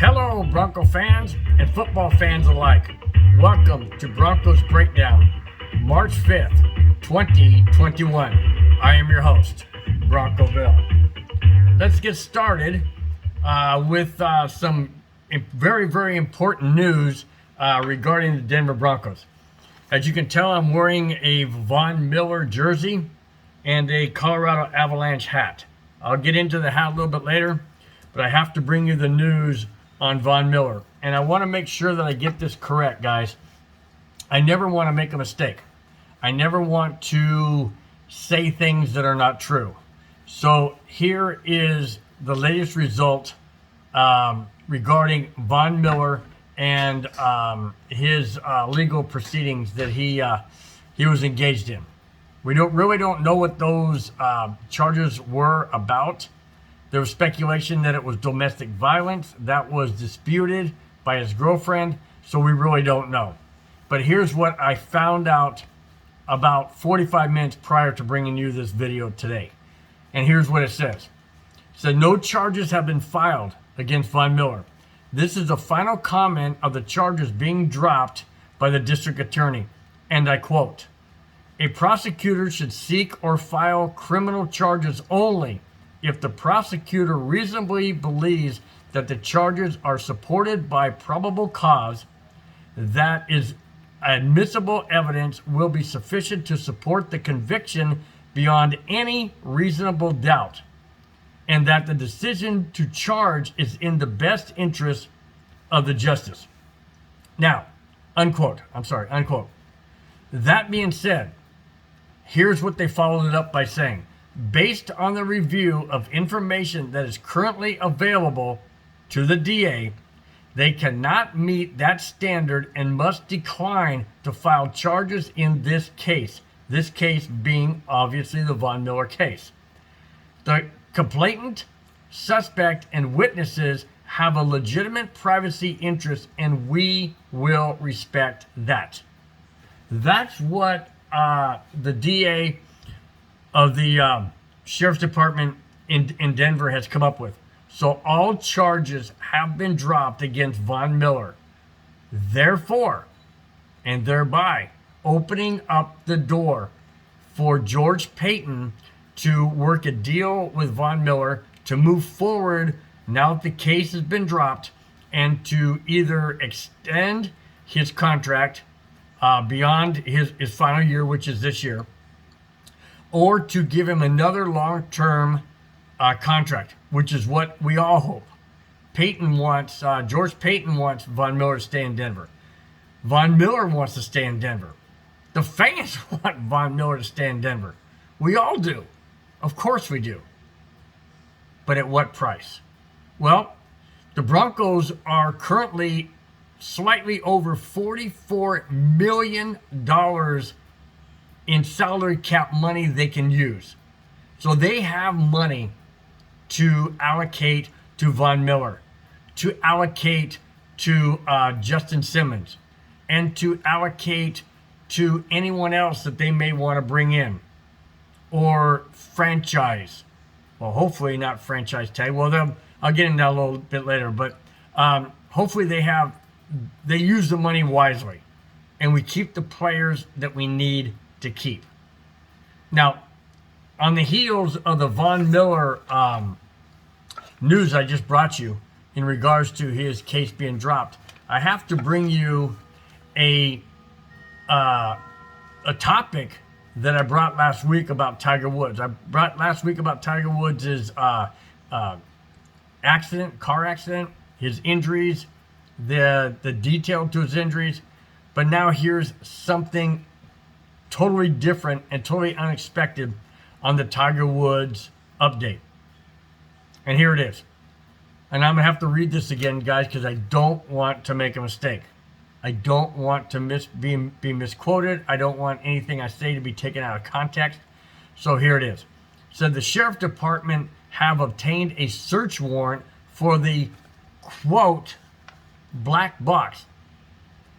Hello, Bronco fans and football fans alike. Welcome to Broncos Breakdown, March 5th, 2021. I am your host, Bronco Bill. Let's get started with some very, very important news regarding the Denver Broncos. As you can tell, I'm wearing a Von Miller jersey and a Colorado Avalanche hat. I'll get into the hat a little bit later, but I have to bring you the news on Von Miller. And I want to make sure that I get this correct, guys. I never want to make a mistake. I never want to say things that are not true. So here is the latest result regarding Von Miller and his legal proceedings that he was engaged in. We really don't know what those charges were about. There was speculation that it was domestic violence. That was disputed by his girlfriend, so we really don't know. But here's what I found out about 45 minutes prior to bringing you this video today. And here's what it says. It said, no charges have been filed against Von Miller. This is the final comment of the charges being dropped by the district attorney. And I quote, a prosecutor should seek or file criminal charges only if the prosecutor reasonably believes that the charges are supported by probable cause, that is admissible evidence will be sufficient to support the conviction beyond any reasonable doubt, and that the decision to charge is in the best interest of the justice. Now, unquote. That being said, here's what they followed it up by saying. Based on the review of information that is currently available to the DA, they cannot meet that standard and must decline to file charges in this case. This case being obviously the Von Miller case. The complainant, suspect, and witnesses have a legitimate privacy interest, and we will respect that. That's what the DA of the Sheriff's Department in Denver has come up with. So all charges have been dropped against Von Miller. Therefore, and thereby, opening up the door for George Paton to work a deal with Von Miller to move forward now that the case has been dropped, and to either extend his contract beyond his final year, which is this year, or to give him another long-term contract, which is what we all hope. George Paton wants Von Miller to stay in Denver. Von Miller wants to stay in Denver. The fans want Von Miller to stay in Denver. We all do. Of course we do. But at what price? Well, the Broncos are currently slightly over $44 million in salary cap money they can use. So they have money to allocate to Von Miller, to allocate to Justin Simmons, and to allocate to anyone else that they may want to bring in or franchise. Well, hopefully not franchise tag. Well, I'll get into that a little bit later, but hopefully they use the money wisely, and we keep the players that we need to keep. Now, on the heels of the Von Miller news I just brought you in regards to his case being dropped, I have to bring you a topic that I brought last week about Tiger Woods. I brought last week about Tiger Woods' car accident, his injuries, the detail to his injuries. But now here's something totally different and totally unexpected on the Tiger Woods update. And here it is. And I'm going to have to read this again, guys, because I don't want to make a mistake. I don't want to be misquoted. I don't want anything I say to be taken out of context. So here it is. It said the Sheriff Department have obtained a search warrant for the, quote, black box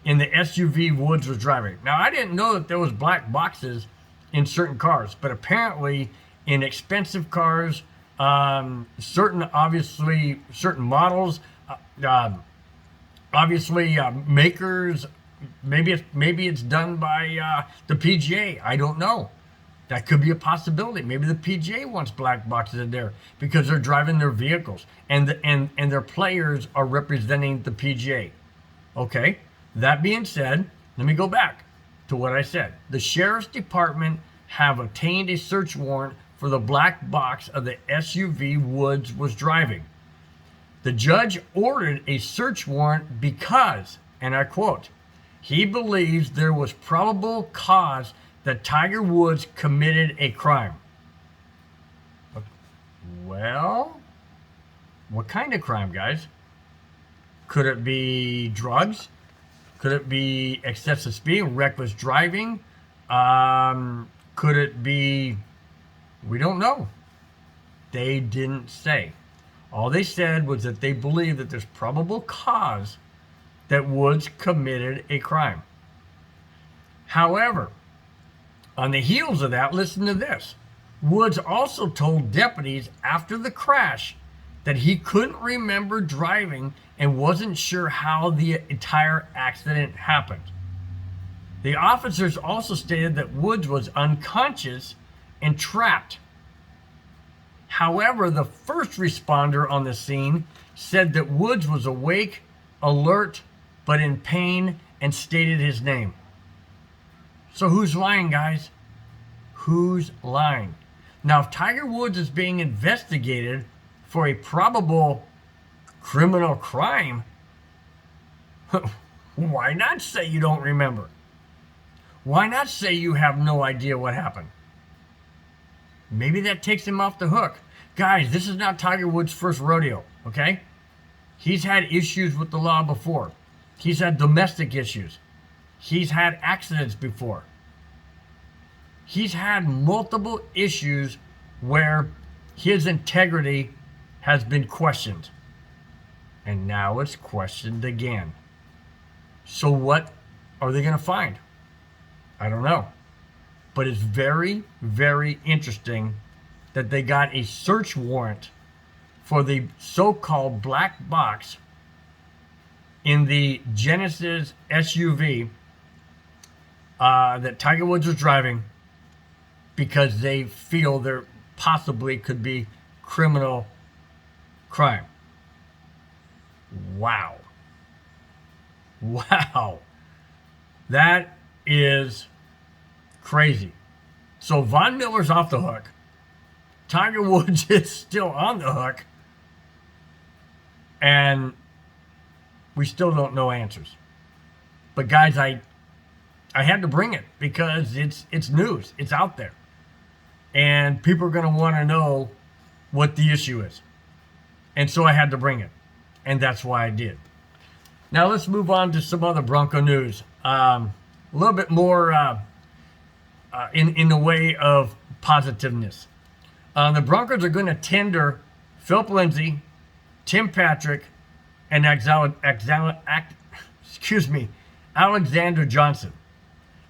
in the SUV Woods was driving. Now, I didn't know that there was black boxes in certain cars, but apparently in expensive cars, certain models, Obviously, makers. Maybe it's done by the PGA. I don't know. That could be a possibility. Maybe the PGA wants black boxes in there because they're driving their vehicles and their players are representing the PGA. Okay. That being said, let me go back to what I said. The sheriff's department have obtained a search warrant for the black box of the SUV Woods was driving. The judge ordered a search warrant because, and I quote, he believes there was probable cause that Tiger Woods committed a crime. Well, what kind of crime, guys? Could it be drugs? Could it be excessive speed, reckless driving? Could it be, we don't know. They didn't say. All they said was that they believe that there's probable cause that Woods committed a crime. However, on the heels of that, listen to this. Woods also told deputies after the crash that he couldn't remember driving and wasn't sure how the entire accident happened. The officers also stated that Woods was unconscious and trapped. However, the first responder on the scene said that Woods was awake, alert, but in pain and stated his name. So who's lying, guys? Who's lying? Now, if Tiger Woods is being investigated for a probable criminal crime, why not say you don't remember? Why not say you have no idea what happened? Maybe that takes him off the hook. Guys, this is not Tiger Woods' first rodeo, okay? He's had issues with the law before. He's had domestic issues. He's had accidents before. He's had multiple issues where his integrity has been questioned. And now it's questioned again. So what are they going to find? I don't know. But it's very, very interesting that they got a search warrant for the so-called black box in the Genesis SUV that Tiger Woods was driving because they feel there possibly could be criminal crime. Wow. Wow. That is crazy. So Von Miller's off the hook. Tiger Woods is still on the hook. And we still don't know answers. But guys, I had to bring it because it's news. It's out there. And people are going to want to know what the issue is. And so I had to bring it. And that's why I did. Now let's move on to some other Bronco news. A little bit more in the way of positiveness. The Broncos are going to tender Philip Lindsay, Tim Patrick, and Alexander Johnson.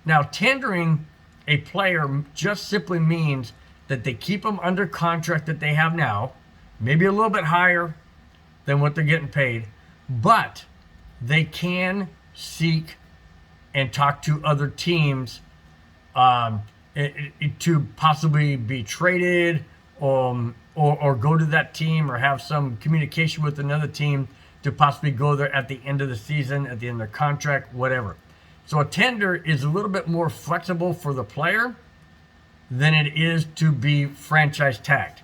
Now, tendering a player just simply means that they keep them under contract that they have now, maybe a little bit higher than what they're getting paid, but they can seek and talk to other teams to possibly be traded or go to that team or have some communication with another team to possibly go there at the end of the season, at the end of their contract, whatever. So a tender is a little bit more flexible for the player than it is to be franchise tagged.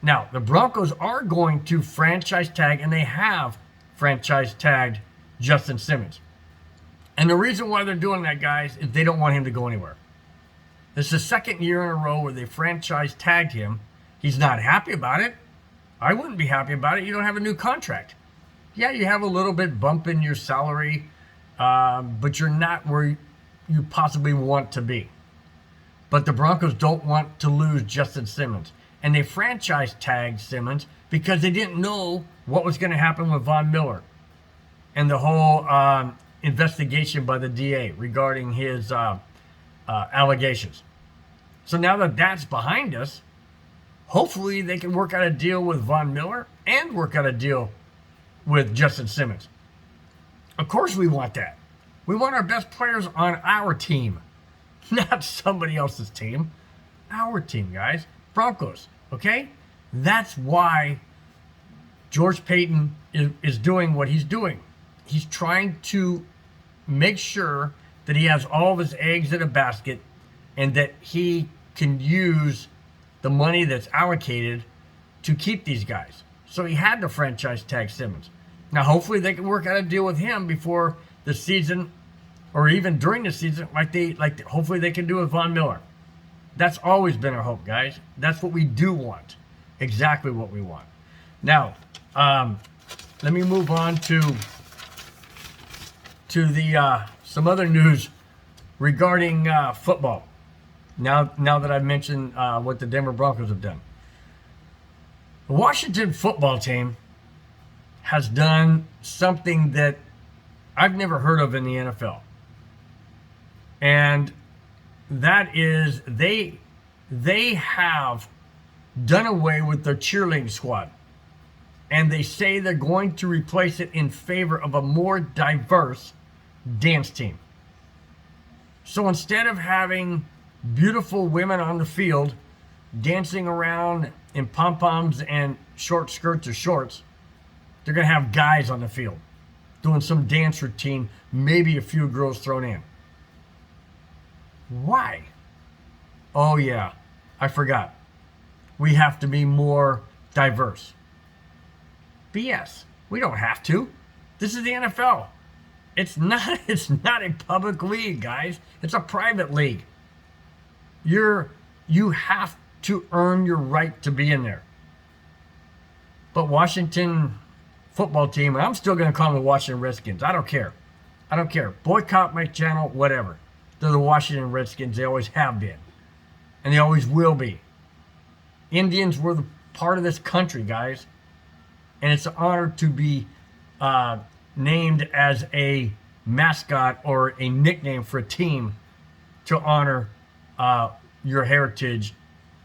Now, the Broncos are going to franchise tag, and they have franchise tagged Justin Simmons. And the reason why they're doing that, guys, is they don't want him to go anywhere. This is the second year in a row where they franchise tagged him. He's not happy about it. I wouldn't be happy about it. You don't have a new contract. Yeah, you have a little bit bump in your salary, but you're not where you possibly want to be. But the Broncos don't want to lose Justin Simmons. And they franchise tagged Simmons because they didn't know what was going to happen with Von Miller and the whole investigation by the DA regarding his allegations. So now that that's behind us, hopefully they can work out a deal with Von Miller and work out a deal with Justin Simmons. Of course we want that. We want our best players on our team, not somebody else's team. Our team, guys. Broncos, okay? That's why George Paton is doing what he's doing. He's trying to make sure that he has all of his eggs in a basket and that he can use the money that's allocated to keep these guys. So he had to franchise tag Simmons. Now, hopefully they can work out a deal with him before the season, or even during the season, hopefully they can do with Von Miller. That's always been our hope, guys. That's what we do want. Exactly what we want. Now, let me move on to the some other news regarding football. Now that I've mentioned what the Denver Broncos have done. The Washington football team has done something that I've never heard of in the NFL. And that is they have done away with their cheerleading squad. And they say they're going to replace it in favor of a more diverse dance team. So instead of having beautiful women on the field dancing around in pom-poms and short skirts or shorts, they're going to have guys on the field doing some dance routine, maybe a few girls thrown in. Why? Oh yeah, I forgot. We have to be more diverse. BS. We don't have to. This is the NFL. It's not a public league, guys. It's a private league. You have to earn your right to be in there. But Washington football team, and I'm still going to call them the Washington Redskins. I don't care. Boycott my channel, whatever. They're the Washington Redskins. They always have been. And they always will be. Indians were the part of this country, guys. And it's an honor to be named as a mascot or a nickname for a team to honor your heritage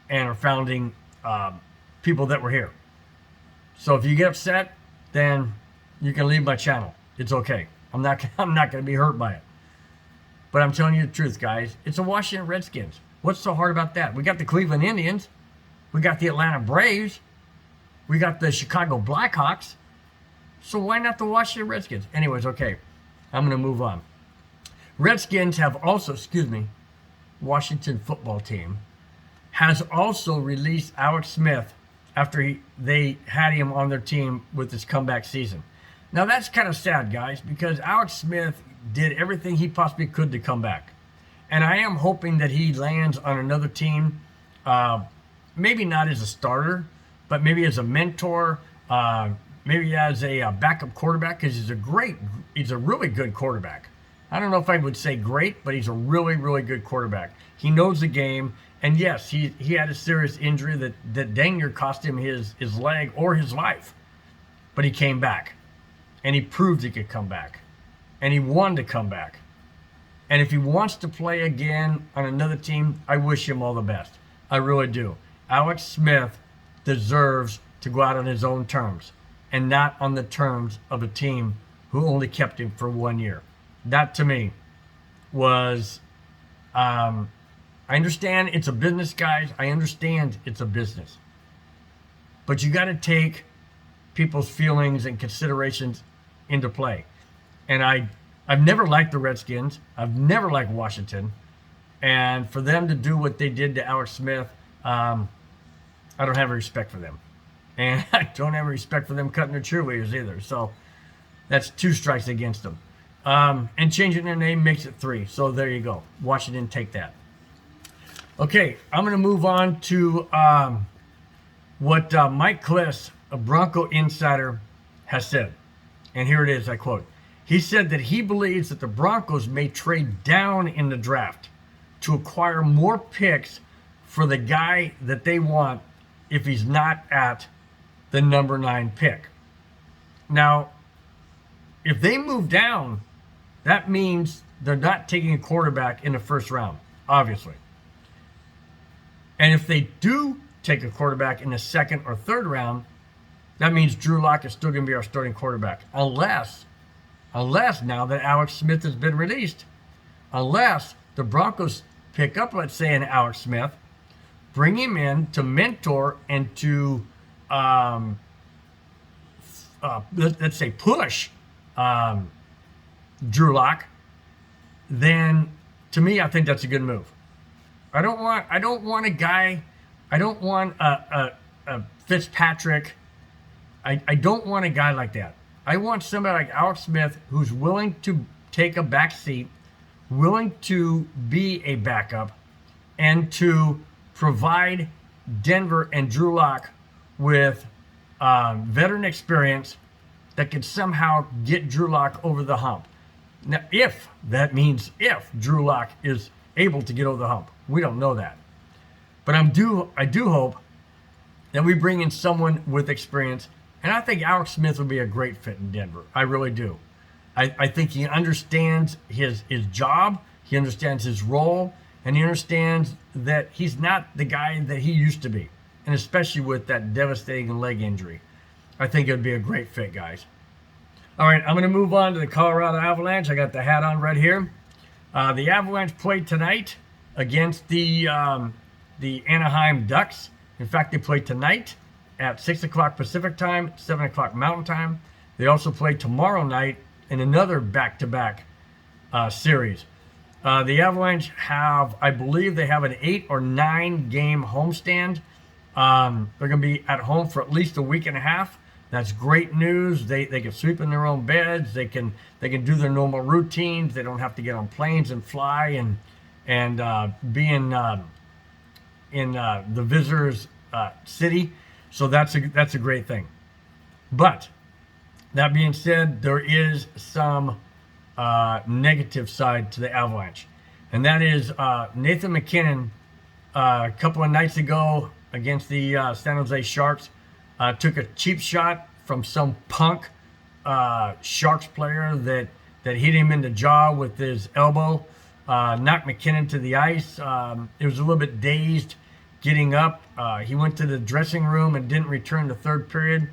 and our founding people that were here. So if you get upset, then you can leave my channel. It's okay. I'm not going to be hurt by it. But I'm telling you the truth, guys. It's the Washington Redskins. What's so hard about that? We got the Cleveland Indians. We got the Atlanta Braves. We got the Chicago Blackhawks. So why not the Washington Redskins? Anyways, okay. I'm going to move on. Redskins have also, Washington football team has also released Alex Smith after they had him on their team with this comeback season. Now that's kind of sad, guys, because Alex Smith did everything he possibly could to come back. And I am hoping that he lands on another team, maybe not as a starter, but maybe as a mentor, maybe as a backup quarterback, because he's a really good quarterback. I don't know if I would say great, but he's a really, really good quarterback. He knows the game, and yes, he had a serious injury that dang near cost him his leg or his life. But he came back, and he proved he could come back, and he wanted to come back. And if he wants to play again on another team, I wish him all the best. I really do. Alex Smith deserves to go out on his own terms and not on the terms of a team who only kept him for 1 year. That to me was, I understand it's a business, guys. I understand it's a business. But you got to take people's feelings and considerations into play. And I've never liked the Redskins. I've never liked Washington. And for them to do what they did to Alex Smith, I don't have any respect for them. And I don't have any respect for them cutting their cheerleaders either. So that's 2 strikes against them. And changing their name makes it 3. So there you go. Washington, take that. Okay, I'm going to move on to what Mike Kliss, a Bronco insider, has said. And here it is, I quote. He said that he believes that the Broncos may trade down in the draft to acquire more picks for the guy that they want if he's not at the number 9 pick. Now, if they move down, that means they're not taking a quarterback in the first round, obviously. And if they do take a quarterback in the second or third round, that means Drew Lock is still going to be our starting quarterback. Unless now that Alex Smith has been released, unless the Broncos pick up, let's say, an Alex Smith, bring him in to mentor and to, let's say, push Drew Lock, then to me, I think that's a good move. I don't want a guy, I don't want a Fitzpatrick. I don't want a guy like that. I want somebody like Alex Smith who's willing to take a back seat, willing to be a backup, and to provide Denver and Drew Lock with veteran experience that could somehow get Drew Lock over the hump. Now, if Drew Lock is able to get over the hump, we don't know that. But I do hope that we bring in someone with experience, and I think Alex Smith will be a great fit in Denver. I really do. I think he understands his job, he understands his role, and he understands that he's not the guy that he used to be, and especially with that devastating leg injury. I think it would be a great fit, guys. All right, I'm going to move on to the Colorado Avalanche. I got the hat on right here. The Avalanche played tonight against the Anaheim Ducks. In fact, they play tonight at 6 o'clock Pacific time, 7 o'clock Mountain time. They also play tomorrow night in another back-to-back series. The Avalanche I believe they have an 8 or 9 game homestand. They're going to be at home for at least a week and a half. That's great news. They can sleep in their own beds. They can do their normal routines. They don't have to get on planes and fly and be in the visitors' city. So that's a great thing. But that being said, there is some negative side to the Avalanche, and that is Nathan MacKinnon a couple of nights ago against the San Jose Sharks took a cheap shot from some punk Sharks player that hit him in the jaw with his elbow, knocked MacKinnon to the ice. It was a little bit dazed getting up. He went to the dressing room and didn't return the third period.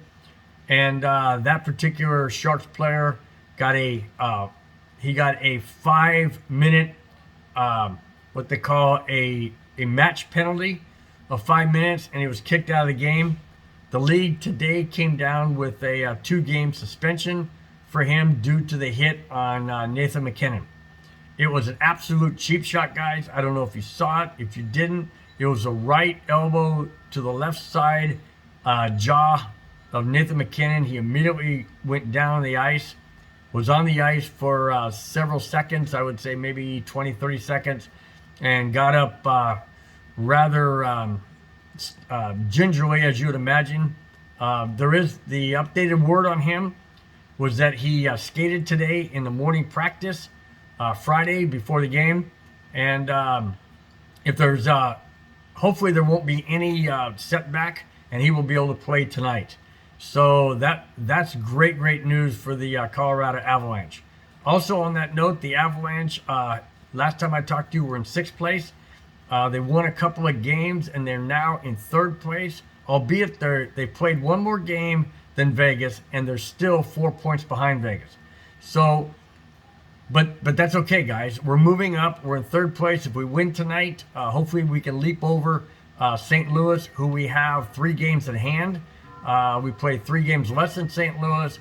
And that particular Sharks player got a 5-minute, what they call a match penalty of 5 minutes, and he was kicked out of the game. The league today came down with a 2-game suspension for him due to the hit on Nathan MacKinnon. It was an absolute cheap shot, guys. I don't know if you saw it. If you didn't, it was a right elbow to the left side jaw of Nathan MacKinnon. He immediately went down on the ice, was on the ice for several seconds, I would say maybe 20, 30 seconds, and got up rather gingerly, as you would imagine. There is the updated word on him was that he skated today in the morning practice, Friday before the game, and if there's hopefully there won't be any setback, and he will be able to play tonight. So that's great news for the Colorado Avalanche. Also on that note, the Avalanche, last time I talked to you, were in 6th place. They won a couple of games, and they're now in 3rd place, albeit they played one more game than Vegas, and they're still 4 points behind Vegas. So, but that's okay, guys. We're moving up. We're in 3rd place. If we win tonight, hopefully we can leap over St. Louis, who we have 3 games in hand. We played 3 games less than St. Louis,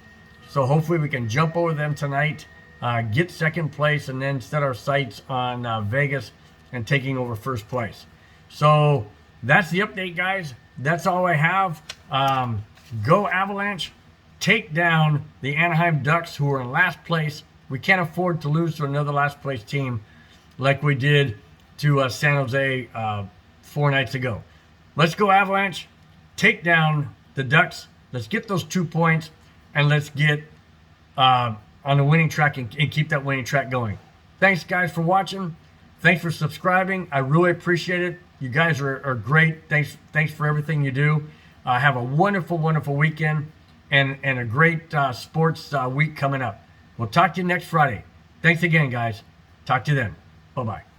so hopefully we can jump over them tonight, get 2nd place, and then set our sights on Vegas and taking over 1st place. So that's the update, guys. That's all I have. Go Avalanche. Take down the Anaheim Ducks, who are in last place. We can't afford to lose to another last place team like we did to San Jose 4 nights ago. Let's go Avalanche. Take down the Ducks. Let's get those 2 points, and let's get on the winning track and keep that winning track going. Thanks, guys, for watching. Thanks for subscribing. I really appreciate it. You guys are great. Thanks for everything you do. Have a wonderful weekend and a great sports week coming up. We'll talk to you next Friday. Thanks again, guys. Talk to you then. Bye-bye.